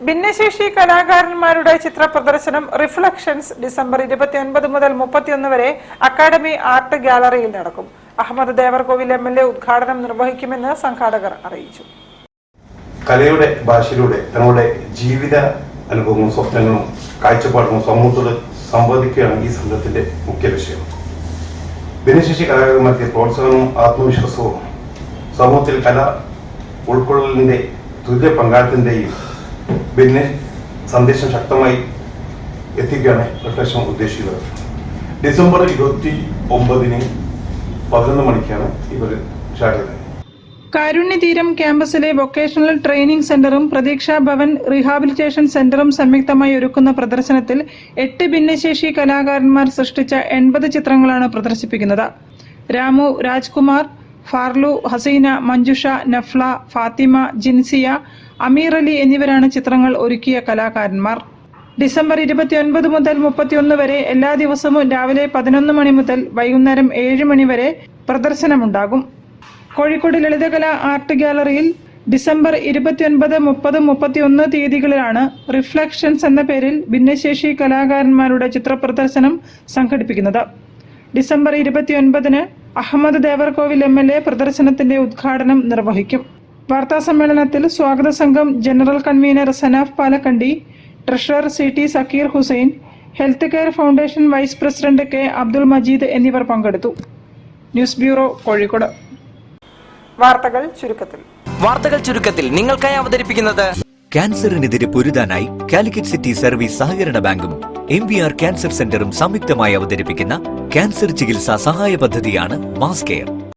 ഭിന്നശേഷി കലാകാരന്മാരുടെ ചിത്ര പ്രദർശനം റിഫ്ലക്ഷൻസ് ഡിസംബർ 29 മുതൽ 31 വരെ അക്കാദമി ആർട്ട് ഗാലറിയിൽ നടക്കും. അഹമ്മദ് ദേവർകോവിൽ MLA ഉദ്ഘാടനം നിർവഹിക്കുമെന്ന് സംഘാടകർ അറിയിച്ചു. കലയുടെ ഭാഷയിലൂടെ തങ്ങളുടെ ജീവിത അനുഭവങ്ങളും സ്വപ്നങ്ങളും കാഴ്ചപ്പാടും സമൂഹത്തോട് സംവദിക്കുകയാണ് ഈ സംഘത്തിന്റെ മുഖ്യ ലക്ഷ്യം. ഭിന്നശേഷി കലാകാരന്മാർക്ക് പ്രോത്സാഹനവും ആത്മവിശ്വാസവും സമൂഹത്തിൽ കല ഉൾക്കൊള്ളലിന്റെ തുല്യ പങ്കാളിത്തത്തിന്റെയും ഭിന്ന സന്ദേശം ശക്തമായി എത്തിക്കുകയാണ് റിഫ്ലക്ഷൻ ഉദ്ദേശിക്കുന്നത്. ഡിസംബർ 29-ന് 11 മണിക്കാണ് ഇവർ സ്റ്റാർട്ട് ചെയ്തത്. കാരുണ്യതീരം ക്യാമ്പസിലെ വൊക്കേഷണൽ ട്രെയിനിംഗ് സെന്ററും പ്രതീക്ഷാ ഭവൻ റീഹാബിലിറ്റേഷൻ സെന്ററും സംയുക്തമായി ഒരുക്കുന്ന പ്രദർശനത്തിൽ 8 ഭിന്നശേഷി കലാകാരന്മാർ സൃഷ്ടിച്ച 80 ചിത്രങ്ങളാണ് പ്രദർശിപ്പിക്കുന്നത്. രാമു, രാജ്കുമാർ, ഫാർലു, ഹസീന, മഞ്ജുഷ, നഫ്ല, ഫാത്തിമ, ജിൻസിയ, അമീർ അലി എന്നിവരാണ് ചിത്രങ്ങൾ ഒരുക്കിയ കലാകാരന്മാർ. ഡിസംബർ 29 മുതൽ 31 വരെ എല്ലാ ദിവസവും രാവിലെ 11 മണി മുതൽ വൈകുന്നേരം 7 മണി വരെ പ്രദർശനമുണ്ടാകും. കോഴിക്കോട് ലളിതകലാ ആർട്ട് ഗാലറിയിൽ ഡിസംബർ 29, 30, 31 തീയതികളിലാണ് റിഫ്ലക്ഷൻസ് എന്ന പേരിൽ ഭിന്നശേഷി കലാകാരന്മാരുടെ ചിത്രപ്രദർശനം സംഘടിപ്പിക്കുന്നത്. ഡിസംബർ 29-ന് അഹമ്മദ് ദേവർകോവിൽ MLA പ്രദർശനത്തിന്റെ ഉദ്ഘാടനം നിർവഹിക്കും. വാർത്താസമ്മേളനത്തിൽ സ്വാഗത സംഘം general convener Sanaf Palakkandi, treasurer CT Sakkeer Hussain, health care foundation vice president K Abdul Majeed എന്നിവർ പങ്കെടുത്തു. News bureau, Kozhikode. വാർത്തകൾ ചുരുക്കത്തിൽ നിങ്ങൾക്കായി അവതരിപ്പിക്കുന്നത് ക്യാൻസറിനെതിരെ പൊരുതാനായി കാലിക്കറ്റ് സിറ്റി സർവീസ് സഹകരണ ബാങ്കും MVR ക്യാൻസർ സെന്ററും സംയുക്തമായി അവതരിപ്പിക്കുന്ന ക്യാൻസർ ചികിത്സാ സഹായ പദ്ധതിയാണ് മാസ് കെയർ.